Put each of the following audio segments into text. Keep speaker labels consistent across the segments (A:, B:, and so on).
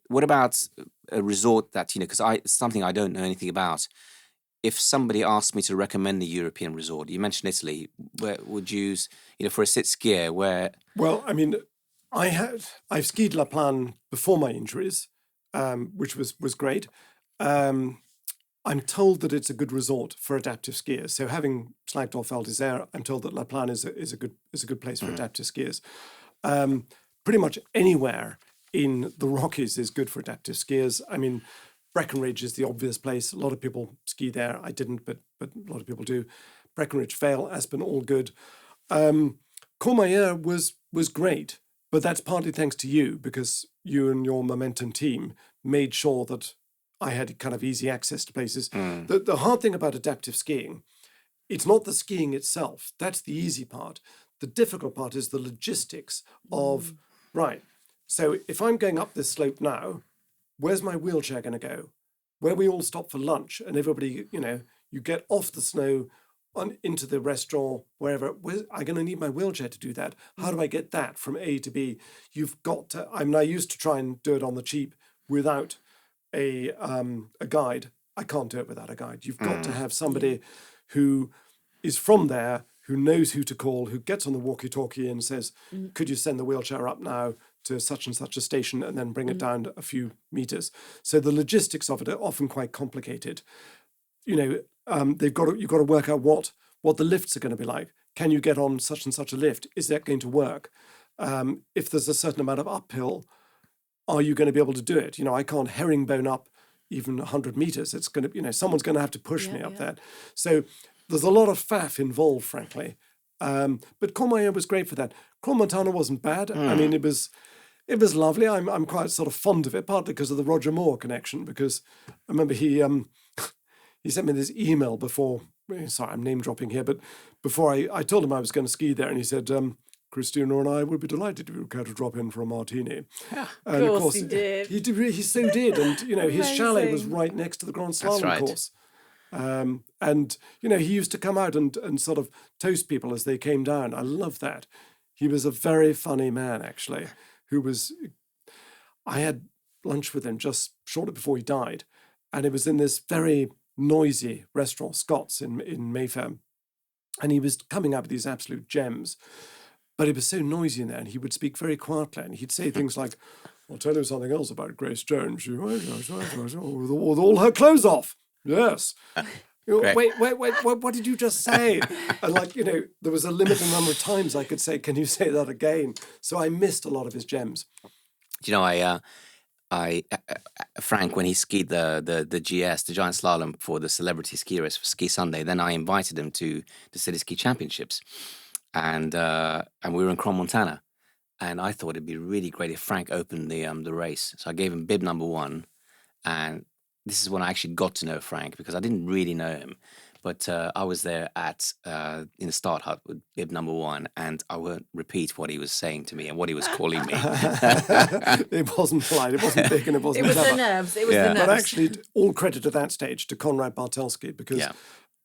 A: what about a resort that, because it's something I don't know anything about. If somebody asked me to recommend a European resort, you mentioned Italy, where would you, for a sit skier, where?
B: Well, I mean, I've skied La Plan before my injuries, which was great. I'm told that it's a good resort for adaptive skiers. So having slagged off Val d'Isère, I'm told that La Plan is a good place for adaptive skiers. Pretty much anywhere in the Rockies is good for adaptive skiers. I mean, Breckenridge is the obvious place. A lot of people ski there. I didn't, but a lot of people do. Breckenridge, Vale, Aspen, all good. Courmayeur was great, but that's partly thanks to you, because you and your Momentum team made sure that I had kind of easy access to places. The hard thing about adaptive skiing, it's not the skiing itself. That's the easy part. The difficult part is the logistics of, right, so if I'm going up this slope now, where's my wheelchair going to go? Where we all stop for lunch and everybody, you get off the snow into the restaurant, wherever, I'm going to need my wheelchair to do that. How do I get that from A to B? You've got to, I used to try and do it on the cheap without a guide. I can't do it without a guide. You've got to have somebody who is from there, who knows who to call, who gets on the walkie-talkie and says, could you send the wheelchair up now to such and such a station and then bring it down a few meters? So the logistics of it are often quite complicated. You've got to work out what the lifts are going to be like. Can you get on such and such a lift? Is that going to work? If there's a certain amount of uphill, are you going to be able to do it? I can't herringbone up even 100 meters. It's going to, someone's going to have to push me up there. So there's a lot of faff involved, frankly. But Courmayeur was great for that. Crans-Montana wasn't bad. I mean, it was lovely. I'm quite sort of fond of it, partly because of the Roger Moore connection, because I remember he sent me this email before, sorry, I'm name dropping here, but before I told him I was going to ski there, and he said, Christina and I would be delighted if you care to drop in for a martini.
C: Yeah,
B: And
C: of course he did.
B: He so did. And, his chalet was right next to the Grand Slalom course. And, he used to come out and sort of toast people as they came down. I love that. He was a very funny man, actually, I had lunch with him just shortly before he died. And it was in this very noisy restaurant, Scott's in Mayfair. And he was coming out with these absolute gems. But it was so noisy in there, and he would speak very quietly, and he'd say things like, I'll tell you something else about Grace Jones. With all her clothes off. Yes. Wait, what did you just say? And there was a limited number of times I could say, can you say that again? So I missed a lot of his gems.
A: Frank, when he skied the GS, the Giant Slalom for the Celebrity Ski Race for Ski Sunday, then I invited him to the City Ski Championships. And we were in Crans-Montana, and I thought it'd be really great if Frank opened the race. So I gave him bib number 1, and this is when I actually got to know Frank, because I didn't really know him. But I was there in the start hut with bib number 1, and I won't repeat what he was saying to me and what he was calling me.
B: It wasn't polite, it wasn't big, and it wasn't clever.
C: The nerves. It was the nerves.
B: But actually, all credit at that stage to Konrad Bartelski, because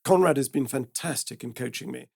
B: Konrad has been fantastic in coaching me.